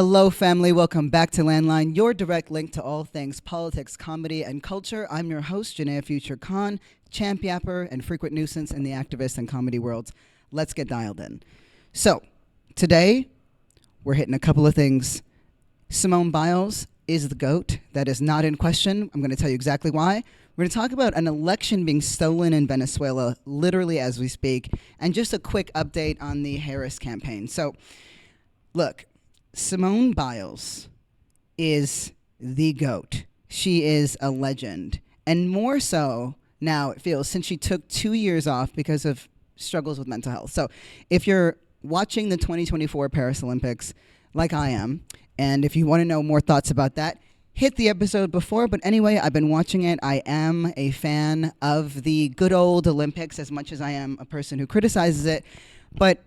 Hello, family. Welcome back to Landline, your direct link to all things politics, comedy, and culture. I'm your host, Janaya Future Khan, champ yapper and frequent nuisance in the activist and comedy worlds. Let's get dialed in. So, today, we're hitting a couple of things. Simone Biles is the GOAT. That is not in question. I'm going to tell you exactly why. We're going to talk about an election being stolen in Venezuela, literally as we speak, and just a quick update on the Harris campaign. So, look, Simone Biles is the GOAT. She is a legend. And more so now, it feels, since she took 2 years off because of struggles with mental health. So if you're watching the 2024 Paris Olympics, like I am, and if you want to know more thoughts about that, hit the episode before. But anyway, I've been watching it. I am a fan of the good old Olympics as much as I am a person who criticizes it. But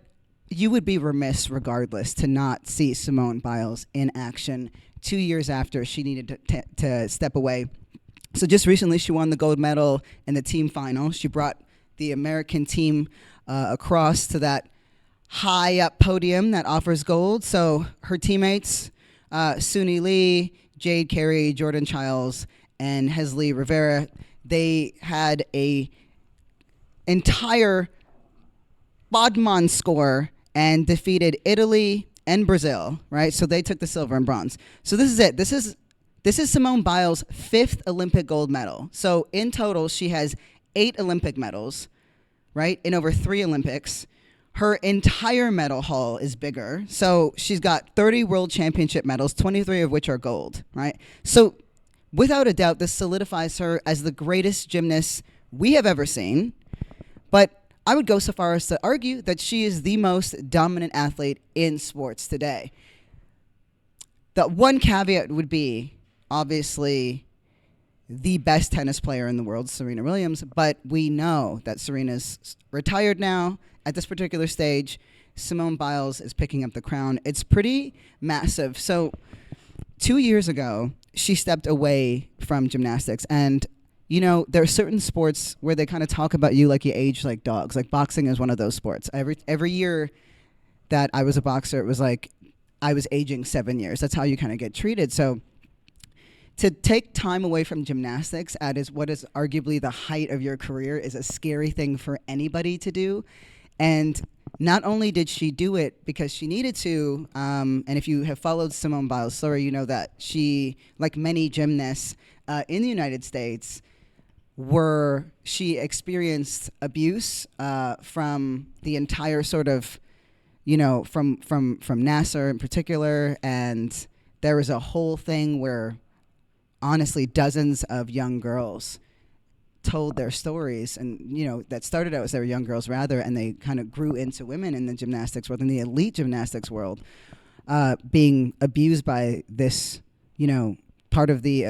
you would be remiss, regardless, to not see Simone Biles in action 2 years after she needed to step away. So just recently, she won the gold medal in the team final. She brought the American team across to that high up podium that offers gold. So her teammates, Suni Lee, Jade Carey, Jordan Childs, and Hesley Rivera, they had a entire Bodman score and defeated Italy and Brazil, right? So they took the silver and bronze. So this is it. This is Simone Biles' 5th Olympic gold medal. So in total, she has 8 Olympic medals, right, in over 3 Olympics. Her entire medal haul is bigger. So she's got 30 world championship medals, 23 of which are gold, right? So without a doubt, this solidifies her as the greatest gymnast we have ever seen. But I would go so far as to argue that she is the most dominant athlete in sports today. The one caveat would be, obviously, the best tennis player in the world, Serena Williams, but we know that Serena's retired now. At this particular stage, Simone Biles is picking up the crown. It's pretty massive. So 2 years ago, she stepped away from gymnastics, and you know, there are certain sports where they kind of talk about you like you age like dogs. Like boxing is one of those sports. Every year that I was a boxer, it was like I was aging 7 years. That's how you kind of get treated. So to take time away from gymnastics at what is arguably the height of your career is a scary thing for anybody to do. And not only did she do it because she needed to, and if you have followed Simone Biles' story, you know that she, like many gymnasts in the United States, she experienced abuse from the entire sort of, you know, from Nasser in particular, and there was a whole thing where, honestly, dozens of young girls told their stories, and you know that started out as they were young girls rather, and they kind of grew into women in the gymnastics world, in the elite gymnastics world, being abused by this, you know, part of the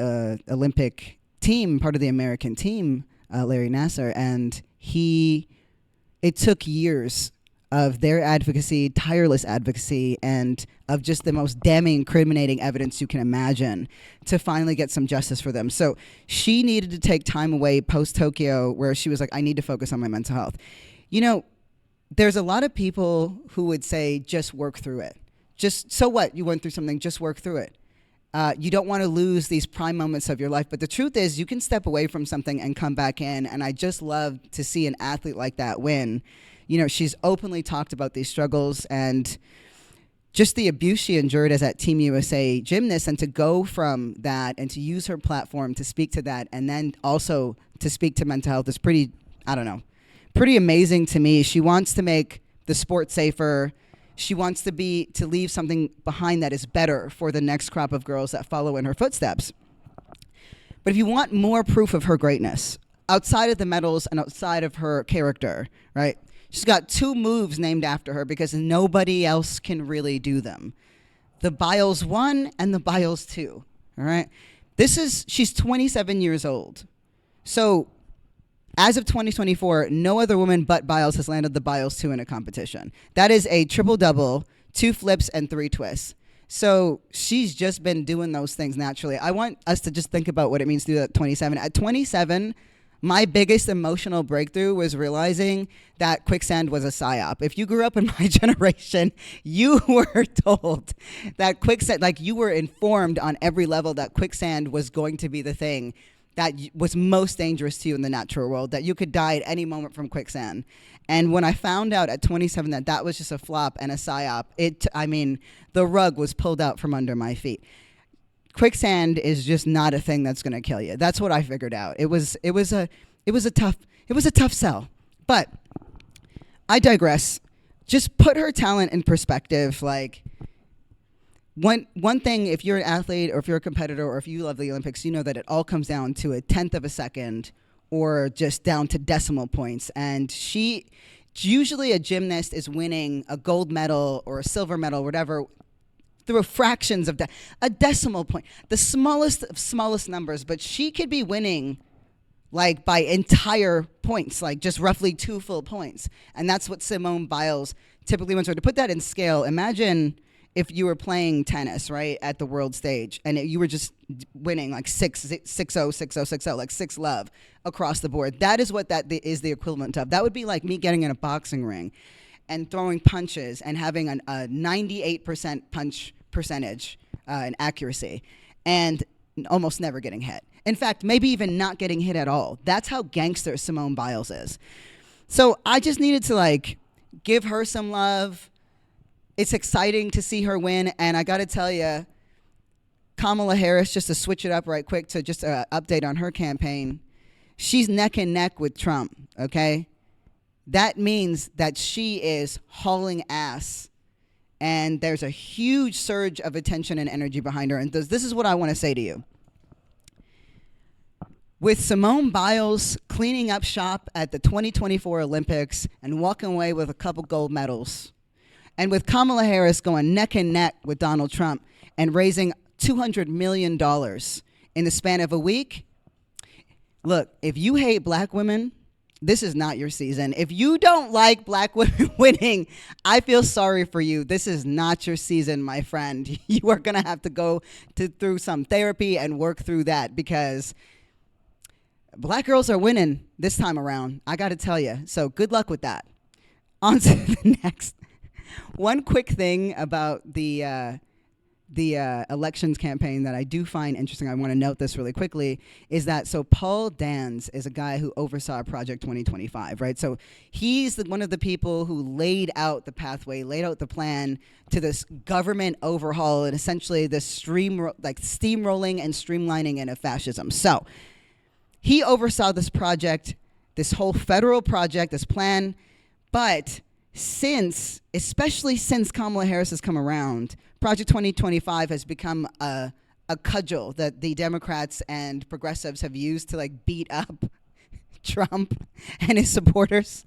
Olympic team, part of the American team, Larry Nasser, and it took years of their advocacy, tireless advocacy, and of just the most damning, incriminating evidence you can imagine to finally get some justice for them. So she needed to take time away post-Tokyo where she was like, I need to focus on my mental health. You know, there's a lot of people who would say, just work through it. Just, so what? You went through something, just work through it. You don't want to lose these prime moments of your life. But the truth is, you can step away from something and come back in. And I just love to see an athlete like that win. You know, she's openly talked about these struggles and just the abuse she endured as that Team USA gymnast, and to go from that and to use her platform to speak to that, and then also to speak to mental health is pretty amazing to me. She wants to make the sport safer. She wants to leave something behind that is better for the next crop of girls that follow in her footsteps. But if you want more proof of her greatness, outside of the medals and outside of her character, right? She's got 2 moves named after her because nobody else can really do them. The Biles 1 and the Biles 2, all right? She's 27 years old. So as of 2024, no other woman but Biles has landed the Biles 2 in a competition. That is a triple-double, 2 flips and 3 twists. So she's just been doing those things naturally. I want us to just think about what it means to do that at 27. At 27, My biggest emotional breakthrough was realizing that quicksand was a psyop. If you grew up in my generation, you were told that quicksand, like you were informed on every level that quicksand was going to be the thing that was most dangerous to you in the natural world, that you could die at any moment from quicksand. And when I found out at 27 that that was just a flop and a psyop, the rug was pulled out from under my feet. Quicksand is just not a thing that's going to kill you. That's what I figured out. It was a tough sell. But I digress. Just put her talent in perspective. Like, one thing, if you're an athlete or if you're a competitor or if you love the Olympics, you know that it all comes down to a tenth of a second or just down to decimal points. And usually a gymnast is winning a gold medal or a silver medal, whatever, through fractions of a decimal point, the smallest of smallest numbers. But she could be winning like by entire points, like just roughly 2 full points. And that's what Simone Biles typically wins. So to put that in scale, imagine if you were playing tennis, right, at the world stage, and you were just winning like 6-0, 6-0, 6-0, like 6-love across the board. That is what that is the equivalent of. That would be like me getting in a boxing ring and throwing punches and having a 98% punch percentage and accuracy and almost never getting hit. In fact, maybe even not getting hit at all. That's how gangster Simone Biles is. So I just needed to like give her some love. It's exciting to see her win, and I got to tell you, Kamala Harris, just to switch it up right quick to just an update on her campaign, she's neck and neck with Trump, okay? That means that she is hauling ass, and there's a huge surge of attention and energy behind her, and this is what I want to say to you. With Simone Biles cleaning up shop at the 2024 Olympics and walking away with a couple gold medals, and with Kamala Harris going neck and neck with Donald Trump and raising $200 million in the span of a week, look, if you hate black women, this is not your season. If you don't like black women winning, I feel sorry for you. This is not your season, my friend. You are going to have to go through some therapy and work through that, because black girls are winning this time around. I got to tell you. So good luck with that. On to the next. One quick thing about the elections campaign that I do find interesting, I want to note this really quickly, is that so Paul Dans is a guy who oversaw Project 2025, right? So he's one of the people who laid out the pathway, laid out the plan to this government overhaul and essentially this steamrolling and streamlining into fascism. So he oversaw this project, this whole federal project, this plan, but especially since Kamala Harris has come around, Project 2025 has become a cudgel that the Democrats and progressives have used to like beat up Trump and his supporters.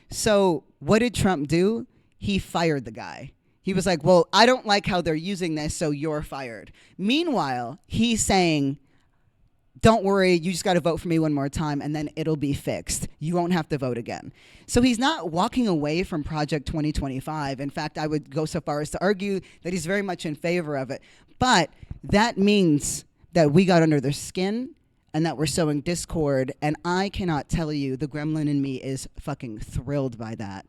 So what did Trump do? He fired the guy. He was like, well, I don't like how they're using this, so you're fired. Meanwhile, he's saying, don't worry, you just got to vote for me one more time and then it'll be fixed. You won't have to vote again. So he's not walking away from Project 2025. In fact, I would go so far as to argue that he's very much in favor of it. But that means that we got under their skin and that we're sowing discord. And I cannot tell you, the gremlin in me is fucking thrilled by that.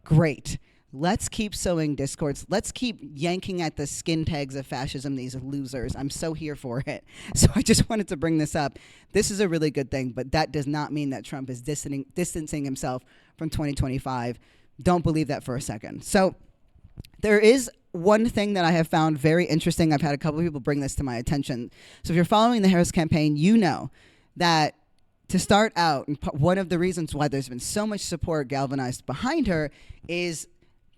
Great. Let's keep sowing discords. Let's keep yanking at the skin pegs of fascism, these losers. I'm so here for it. So I just wanted to bring this up. This is a really good thing, but that does not mean that Trump is distancing himself from 2025. Don't believe that for a second. So there is one thing that I have found very interesting. I've had a couple of people bring this to my attention. So if you're following the Harris campaign, you know that to start out, one of the reasons why there's been so much support galvanized behind her is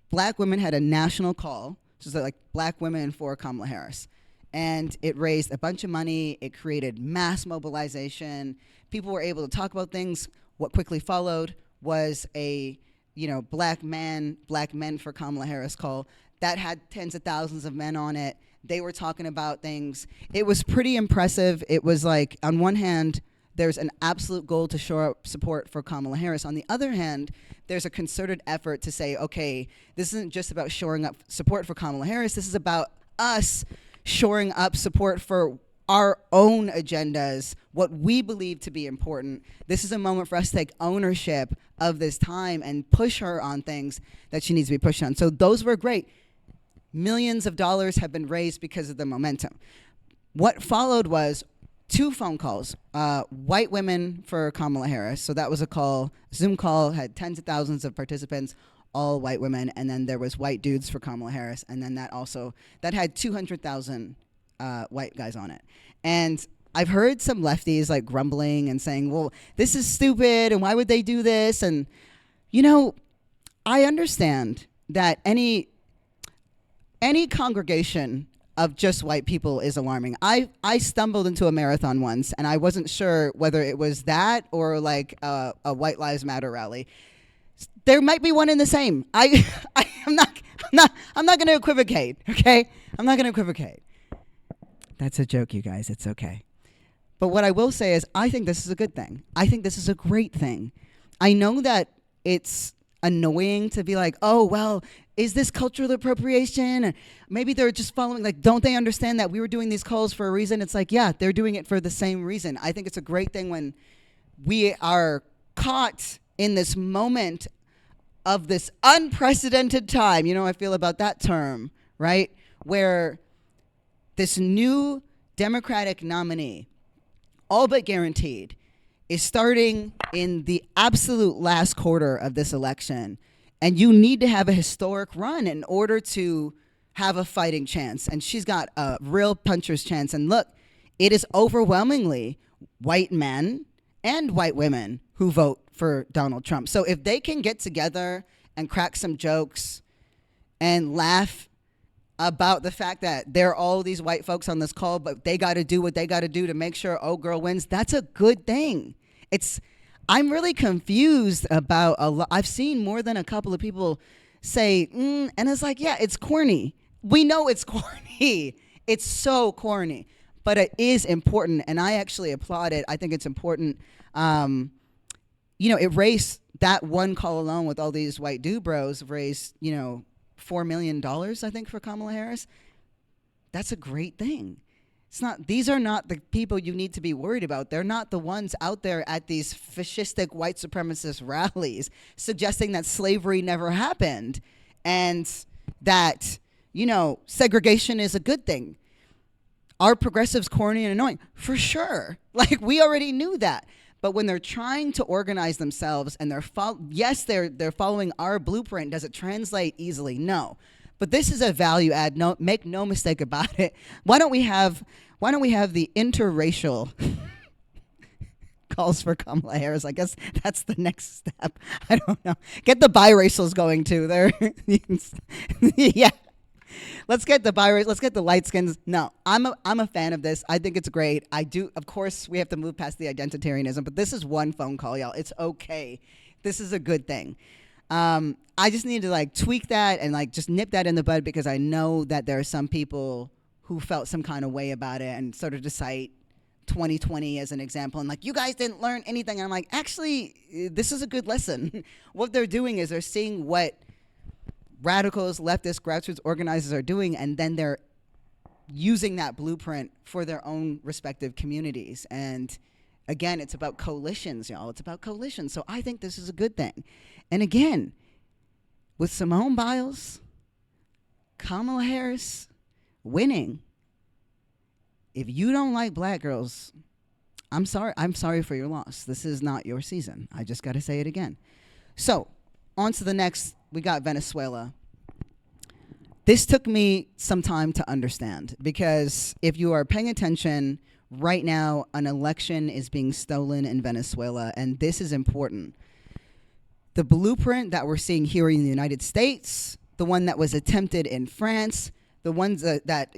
Black women had a national call, so like Black women for Kamala Harris. And it raised a bunch of money. It created mass mobilization. People were able to talk about things. What quickly followed was a, Black men for Kamala Harris call that had tens of thousands of men on it. They were talking about things. It was pretty impressive. It was like, on one hand, there's an absolute goal to shore up support for Kamala Harris. On the other hand, there's a concerted effort to say, okay, this isn't just about shoring up support for Kamala Harris. This is about us shoring up support for our own agendas, what we believe to be important. This is a moment for us to take ownership of this time and push her on things that she needs to be pushed on. So those were great. Millions of dollars have been raised because of the momentum. What followed was 2 phone calls. White women for Kamala Harris. So that was a call, Zoom call, had tens of thousands of participants, all white women. And then there was white dudes for Kamala Harris. And then that had 200,000 white guys on it. And I've heard some lefties like grumbling and saying, well, this is stupid and why would they do this? And, I understand that any congregation of just white people is alarming. I stumbled into a marathon once and I wasn't sure whether it was that or like a White Lives Matter rally. There might be one in the same. I'm not going to equivocate, okay? I'm not going to equivocate. That's a joke, you guys. It's okay. But what I will say is I think this is a good thing. I think this is a great thing. I know that it's annoying to be like, oh, well, is this cultural appropriation? And maybe they're just following, like, don't they understand that we were doing these calls for a reason? It's like, yeah, they're doing it for the same reason. I think it's a great thing when we are caught in this moment of this unprecedented time. You know how I feel about that term, right? Where this new Democratic nominee, all but guaranteed, is starting in the absolute last quarter of this election. And you need to have a historic run in order to have a fighting chance. And she's got a real puncher's chance. And look, it is overwhelmingly white men and white women who vote for Donald Trump. So if they can get together and crack some jokes and laugh about the fact that there are all these white folks on this call, but they got to do what they got to do to make sure old girl wins, that's a good thing. I'm really confused about I've seen more than a couple of people say, and it's like, yeah, it's corny. We know it's corny. It's so corny, but it is important. And I actually applaud it. I think it's important. It raised that one call alone with all these white dude bros raised, $4 million, I think, for Kamala Harris. That's a great thing. These are not the people you need to be worried about. They're not the ones out there at these fascistic white supremacist rallies suggesting that slavery never happened and that, segregation is a good thing. Are progressives corny and annoying? For sure. Like, we already knew that. But when they're trying to organize themselves and they're following our blueprint, does it translate easily? No. But this is a value add. No, make no mistake about it. Why don't we have the interracial calls for Kamala Harris? I guess that's the next step. I don't know. Get the biracials going too. There, yeah. Let's get the biracial. Let's get the light skins. No, I'm a fan of this. I think it's great. I do. Of course, we have to move past the identitarianism, but this is one phone call, y'all. It's okay. This is a good thing. I just need to tweak that and just nip that in the bud because I know that there are some people who felt some kind of way about it and sort of to cite 2020 as an example and you guys didn't learn anything. And I'm like, actually, this is a good lesson. What they're doing is they're seeing what radicals, leftist, grassroots organizers are doing, and then they're using that blueprint for their own respective communities. And again, it's about coalitions, y'all. It's about coalitions. So I think this is a good thing. And again, with Simone Biles, Kamala Harris winning, if you don't like black girls, I'm sorry for your loss. This is not your season. I just got to say it again. So on to the next. We got Venezuela. This took me some time to understand because if you are paying attention, right now an election is being stolen in Venezuela, and this is important. The blueprint that we're seeing here in the United States, the one that was attempted in France, the ones that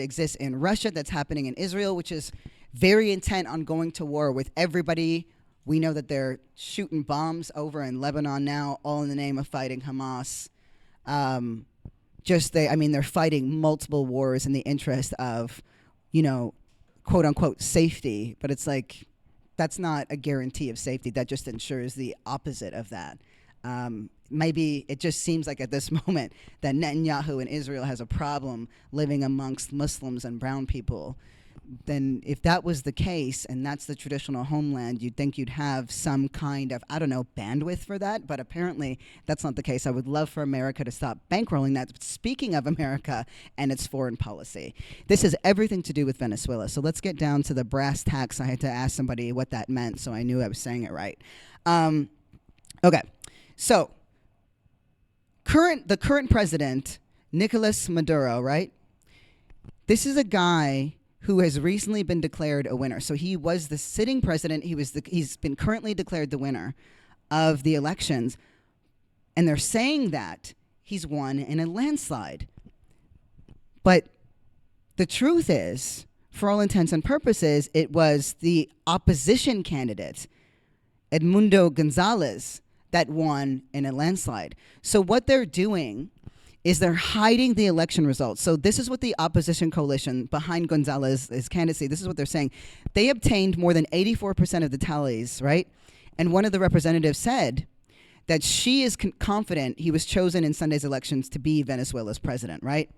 exist in Russia, that's happening in Israel, which is very intent on going to war with everybody. We know that they're shooting bombs over in Lebanon now, all in the name of fighting Hamas. They're fighting multiple wars in the interest of, quote unquote, safety. But it's that's not a guarantee of safety. That just ensures the opposite of that. Maybe it just seems like at this moment that Netanyahu in Israel has a problem living amongst Muslims and brown people. then if that was the case and that's the traditional homeland, you'd think you'd have some kind of, I don't know, bandwidth for that. But apparently that's not the case. I would love for America to stop bankrolling that. But speaking of America and its foreign policy, this has everything to do with Venezuela. So let's get down to the brass tacks. I had to ask somebody what that meant, so I knew I was saying it right. Okay, so the current president, Nicolas Maduro, right? This is a guy who has recently been declared a winner. So he was the sitting president. He's been currently declared the winner of the elections. And they're saying that he's won in a landslide. But the truth is, for all intents and purposes, it was the opposition candidate, Edmundo Gonzalez, that won in a landslide. So what they're doing is they're hiding the election results. So this is what the opposition coalition behind Gonzalez's candidacy, this is what they're saying. They obtained more than 84% of the tallies, right? And one of the representatives said that she is confident he was chosen in Sunday's elections to be Venezuela's president, right?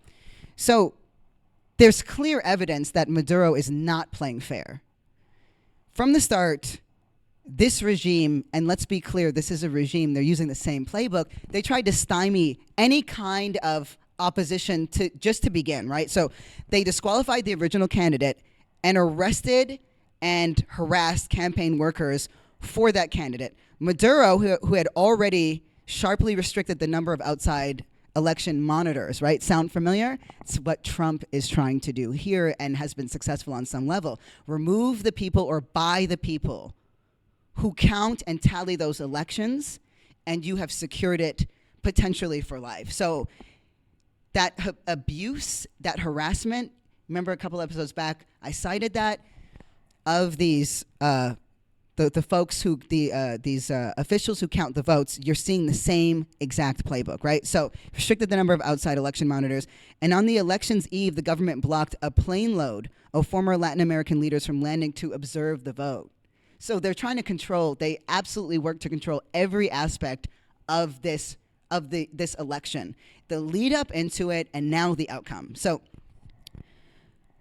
So there's clear evidence that Maduro is not playing fair. From the start, this regime, and let's be clear, this is a regime, they're using the same playbook. They tried to stymie any kind of opposition to begin, right? So they disqualified the original candidate and arrested and harassed campaign workers for that candidate. Maduro, who had already sharply restricted the number of outside election monitors, right? Sound familiar? It's what Trump is trying to do here and has been successful on some level. Remove the people or buy the people who count and tally those elections, and you have secured it potentially for life. So that abuse, that harassment, remember a couple episodes back, I cited that, of these the folks who, these officials who count the votes, you're seeing the same exact playbook, right? So restricted the number of outside election monitors, and on the election's eve, the government blocked a plane load of former Latin American leaders from landing to observe the vote. So they're trying to control, they absolutely work to control every aspect of this election. The lead up into it and now the outcome. So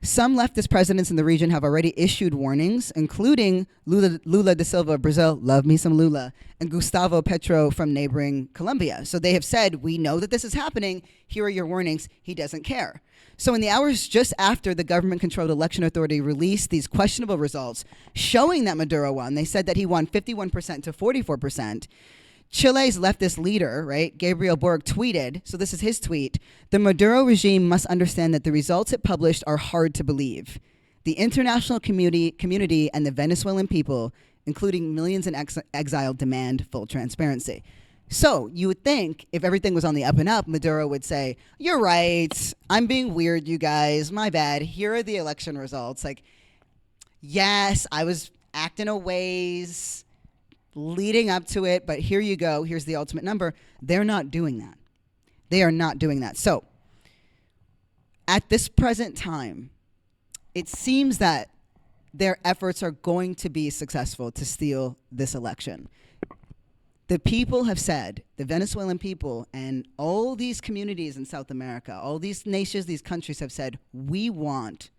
some leftist presidents in the region have already issued warnings, including Lula da Silva of Brazil, love me some Lula, and Gustavo Petro from neighboring Colombia. So they have said, we know that this is happening. Here are your warnings. He doesn't care. So in the hours just after the government-controlled election authority released these questionable results showing that Maduro won, they said that he won 51% to 44%. Chile's leftist leader, right, Gabriel Boric tweeted, so this is his tweet, the Maduro regime must understand that the results it published are hard to believe. The international community and the Venezuelan people, including millions in exile, demand full transparency. So you would think if everything was on the up and up, Maduro would say, you're right, I'm being weird, you guys, my bad, here are the election results. Like, yes, I was acting a ways leading up to it, but here you go, here's the ultimate number. They're not doing that. They are not doing that. So at this present time, it seems that their efforts are going to be successful to steal this election. The people have said, the Venezuelan people and all these communities in South America, all these nations, these countries have said, we want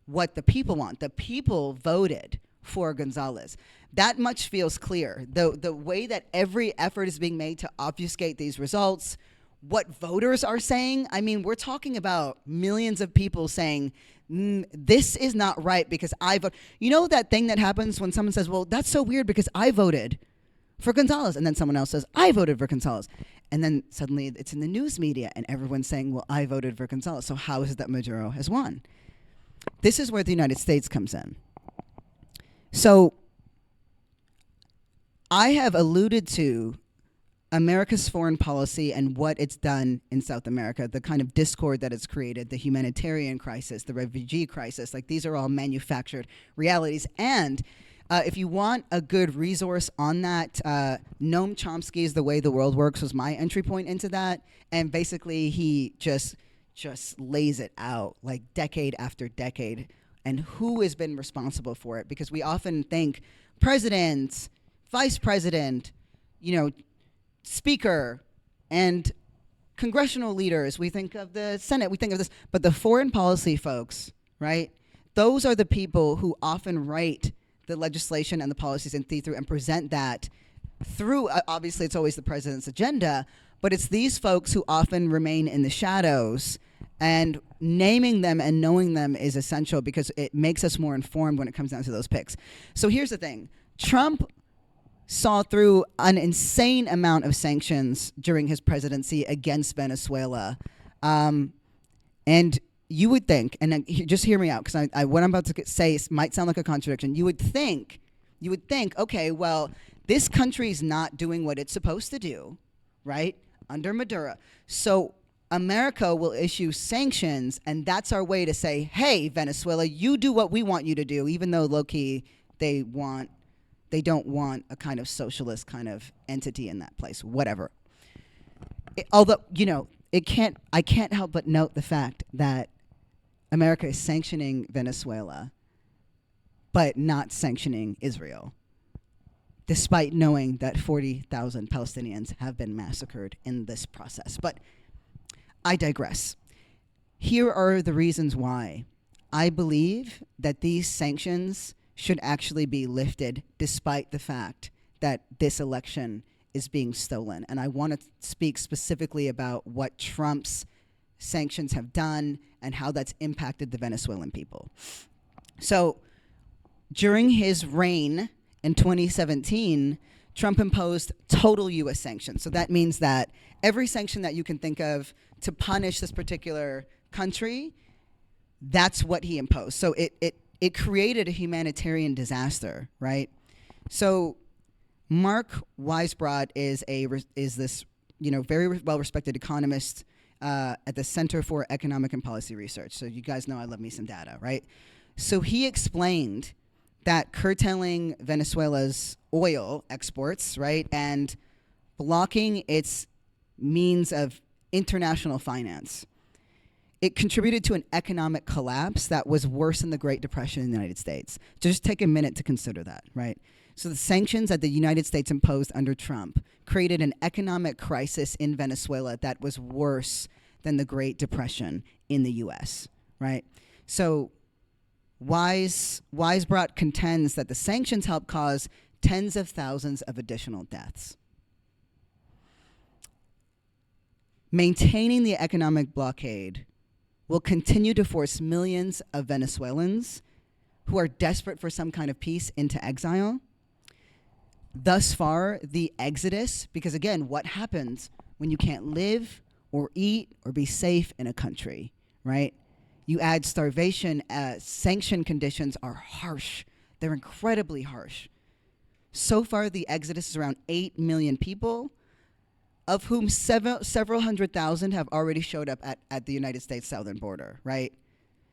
what the people want. The people voted for Gonzalez. That much feels clear. The way that every effort is being made to obfuscate these results, what voters are saying, I mean, we're talking about millions of people saying, this is not right because I vote. You know that thing that happens when someone says, well, that's so weird because I voted for Gonzalez, and then someone else says, I voted for Gonzalez. And then suddenly it's in the news media and everyone's saying, well, I voted for Gonzalez. So how is it that Maduro has won? This is where the United States comes in. So I have alluded to America's foreign policy and what it's done in South America, the kind of discord that it's created, the humanitarian crisis, the refugee crisis, like these are all manufactured realities. And if you want a good resource on that, Noam Chomsky's The Way the World Works was my entry point into that. And basically he just lays it out like decade after decade and who has been responsible for it. Because we often think president, vice president, speaker, and congressional leaders. We think of the Senate, we think of this, but the foreign policy folks, right? those are the people who often write the legislation and the policies and see through and present that through, obviously it's always the president's agenda, but it's these folks who often remain in the shadows, and naming them and knowing them is essential because it makes us more informed when it comes down to those picks. So here's the thing. Trump saw through an insane amount of sanctions during his presidency against Venezuela. And you would think, and just hear me out, because what I'm about to say might sound like a contradiction. You would think, okay, well, this country's not doing what it's supposed to do, right, under Maduro. So America will issue sanctions, and that's our way to say, hey, Venezuela, you do what we want you to do, even though low-key they don't want a kind of socialist kind of entity in that place, whatever. Although, I can't help but note the fact that America is sanctioning Venezuela, but not sanctioning Israel, despite knowing that 40,000 Palestinians have been massacred in this process. But I digress. Here are the reasons why I believe that these sanctions should actually be lifted despite the fact that this election is being stolen. And I want to speak specifically about what Trump's sanctions have done and how that's impacted the Venezuelan people. So during his reign in 2017, Trump imposed total U.S. sanctions. So that means that every sanction that you can think of to punish this particular country, that's what he imposed. So it created a humanitarian disaster, right? So Mark Weisbrod is this very well-respected economist at the Center for Economic and Policy Research. So you guys know I love me some data, right? So he explained that curtailing Venezuela's oil exports, right, and blocking its means of international finance, it contributed to an economic collapse that was worse than the Great Depression in the United States. Just take a minute to consider that, right? So the sanctions that the United States imposed under Trump created an economic crisis in Venezuela that was worse than the Great Depression in the U.S., right? So Weisbrod contends that the sanctions helped cause tens of thousands of additional deaths. Maintaining the economic blockade will continue to force millions of Venezuelans who are desperate for some kind of peace into exile. Thus far, the exodus, because again, what happens when you can't live or eat or be safe in a country, right? You add starvation, sanction conditions are harsh. They're incredibly harsh. So far, the exodus is around 8 million people, of whom several hundred thousand have already showed up at the United States southern border, right?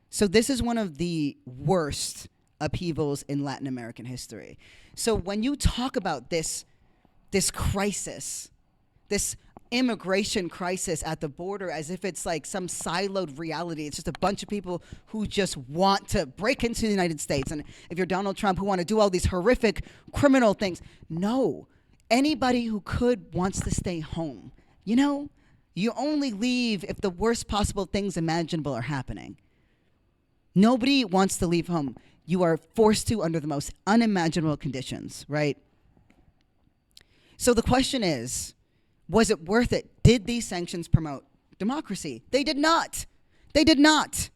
So this is one of the worst upheavals in Latin American history. So when you talk about this crisis, this immigration crisis at the border as if it's like some siloed reality, it's just a bunch of people who just want to break into the United States, and if you're Donald Trump, who want to do all these horrific criminal things. No. Anybody who could wants to stay home. You only leave if the worst possible things imaginable are happening. Nobody wants to leave home. You are forced to under the most unimaginable conditions, right? So the question is, was it worth it? Did these sanctions promote democracy? They did not. They did not.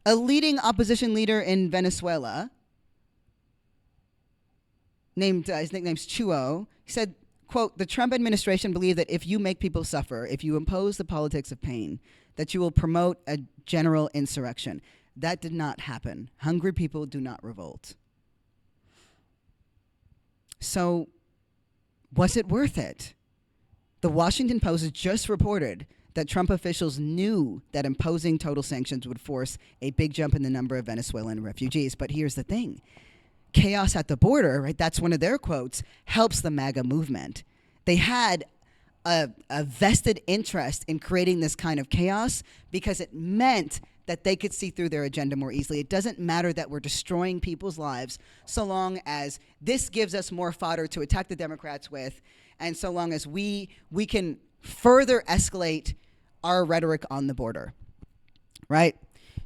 A leading opposition leader in Venezuela, his nickname's Chuo, he said, quote, "The Trump administration believed that if you make people suffer, if you impose the politics of pain, that you will promote a general insurrection. That did not happen. Hungry people do not revolt." So, was it worth it? The Washington Post has just reported that Trump officials knew that imposing total sanctions would force a big jump in the number of Venezuelan refugees. But here's the thing. Chaos at the border, right, that's one of their quotes, helps the MAGA movement. They had a vested interest in creating this kind of chaos because it meant that they could see through their agenda more easily. It doesn't matter that we're destroying people's lives so long as this gives us more fodder to attack the Democrats with, and so long as we can further escalate our rhetoric on the border, right?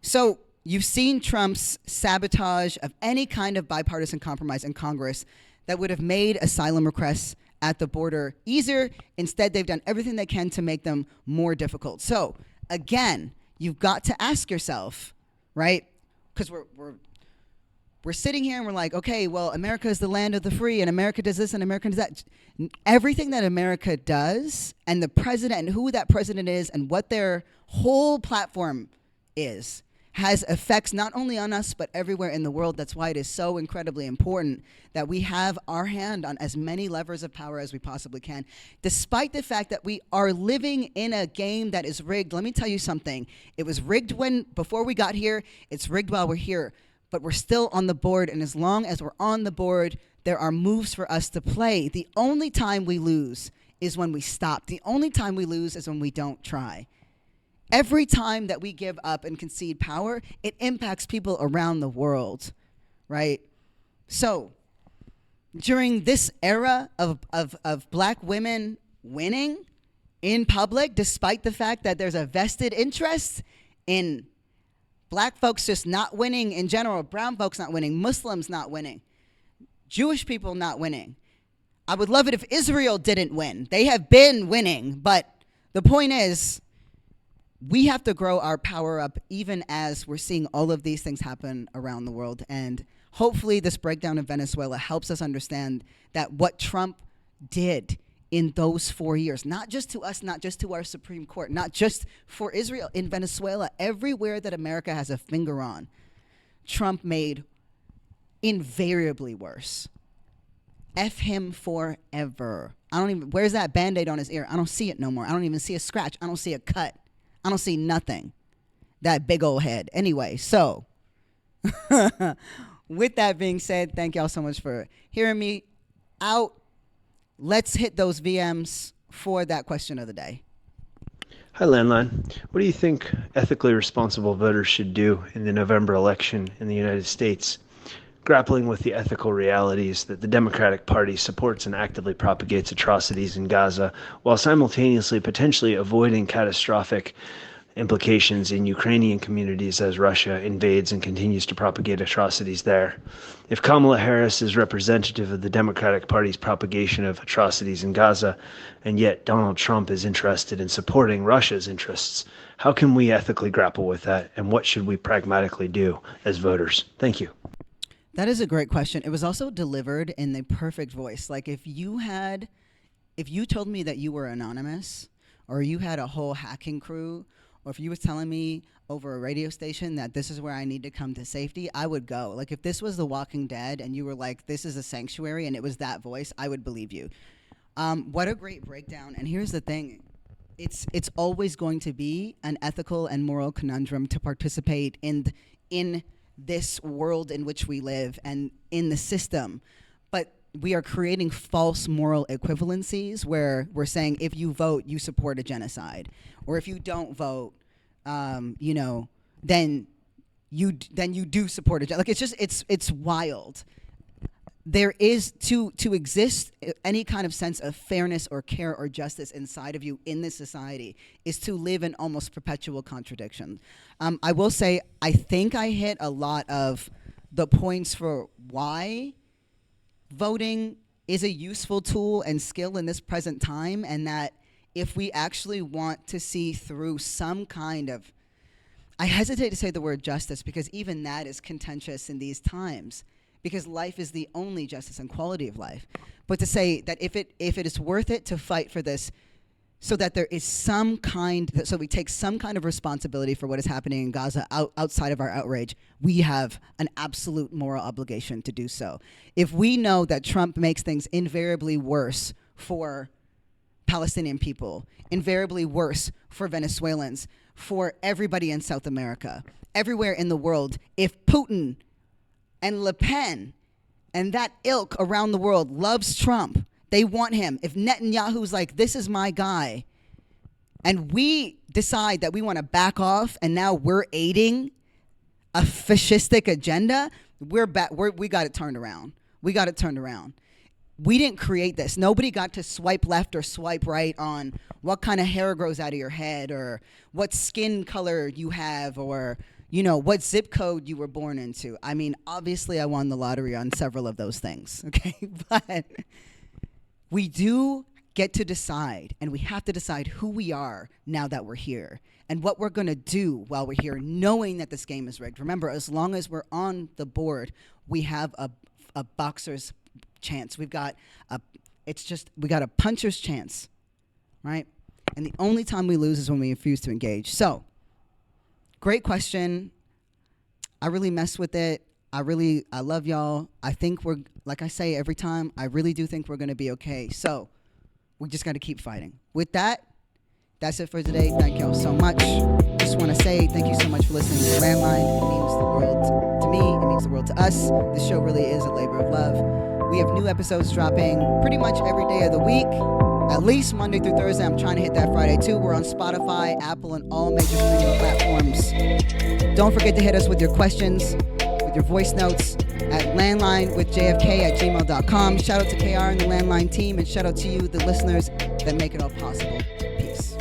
So you've seen Trump's sabotage of any kind of bipartisan compromise in Congress that would have made asylum requests at the border easier. Instead, they've done everything they can to make them more difficult. So, again, you've got to ask yourself, right? Because we're sitting here and we're like, okay, well, America is the land of the free, and America does this and America does that. Everything that America does, and the president and who that president is and what their whole platform is, has effects not only on us but everywhere in the world. That's why it is so incredibly important that we have our hand on as many levers of power as we possibly can, despite the fact that we are living in a game that is rigged. Let me tell you something. It was rigged before we got here. It's rigged while we're here. But we're still on the board, and as long as we're on the board, there are moves for us to play. The only time we lose is when we stop. The only time we lose is when we don't try. Every time that we give up and concede power, it impacts people around the world, right? So, during this era of black women winning in public, despite the fact that there's a vested interest in black folks just not winning in general, brown folks not winning, Muslims not winning, Jewish people not winning. I would love it if Israel didn't win. They have been winning, but the point is, we have to grow our power up even as we're seeing all of these things happen around the world. And hopefully this breakdown of Venezuela helps us understand that what Trump did in those 4 years, not just to us, not just to our Supreme Court, not just for Israel, in Venezuela, everywhere that America has a finger on, Trump made invariably worse. F him forever. Where's that Band-Aid on his ear? I don't see it no more. I don't even see a scratch. I don't see a cut. I don't see nothing. That big old head. Anyway, so with that being said, thank y'all so much for hearing me out. Let's hit those VMs for that question of the day. Hi, Landline. What do you think ethically responsible voters should do in the November election in the United States, grappling with the ethical realities that the Democratic Party supports and actively propagates atrocities in Gaza, while simultaneously potentially avoiding catastrophic implications in Ukrainian communities as Russia invades and continues to propagate atrocities there? If Kamala Harris is representative of the Democratic Party's propagation of atrocities in Gaza, and yet Donald Trump is interested in supporting Russia's interests, how can we ethically grapple with that, and what should we pragmatically do as voters? Thank you. That is a great question. It was also delivered in the perfect voice. Like if you told me that you were anonymous, or you had a whole hacking crew, or if you was telling me over a radio station that this is where I need to come to safety, I would go. Like if this was The Walking Dead and you were like, this is a sanctuary, and it was that voice, I would believe you. What a great breakdown. And here's the thing. It's always going to be an ethical and moral conundrum to participate in this world in which we live and in the system. But we are creating false moral equivalencies where we're saying if you vote, you support a genocide, or if you don't vote, then you do support a genocide. Like it's wild. There is to exist any kind of sense of fairness or care or justice inside of you in this society is to live in almost perpetual contradiction. I will say I think I hit a lot of the points for why voting is a useful tool and skill in this present time, and that if we actually want to see through some kind of, I hesitate to say the word justice because even that is contentious in these times, because life is the only justice and quality of life. But to say that if it is worth it to fight for this, so that there is so we take some kind of responsibility for what is happening in Gaza outside of our outrage, we have an absolute moral obligation to do so. If we know that Trump makes things invariably worse for Palestinian people, invariably worse for Venezuelans, for everybody in South America, everywhere in the world, if Putin and Le Pen and that ilk around the world loves Trump, they want him. If Netanyahu's like, this is my guy, and we decide that we want to back off and now we're aiding a fascistic agenda, we got it turned around. We got it turned around. We didn't create this. Nobody got to swipe left or swipe right on what kind of hair grows out of your head or what skin color you have or what zip code you were born into. I mean, obviously I won the lottery on several of those things, okay? But we do get to decide, and we have to decide who we are now that we're here and what we're going to do while we're here, knowing that this game is rigged. Remember, as long as we're on the board, we have a boxer's chance. We got a puncher's chance, right? And the only time we lose is when we refuse to engage. So, great question. I really mess with it. I love y'all. I think like I say every time, I really do think we're going to be okay. So, we just got to keep fighting. With that, that's it for today. Thank y'all so much. Just want to say thank you so much for listening to Landline. It means the world to me. It means the world to us. This show really is a labor of love. We have new episodes dropping pretty much every day of the week. At least Monday through Thursday. I'm trying to hit that Friday too. We're on Spotify, Apple, and all major streaming platforms. Don't forget to hit us with your questions, with your voice notes at landlinewithjfk@gmail.com. Shout out to KR and the Landline team, and shout out to you, the listeners that make it all possible. Peace.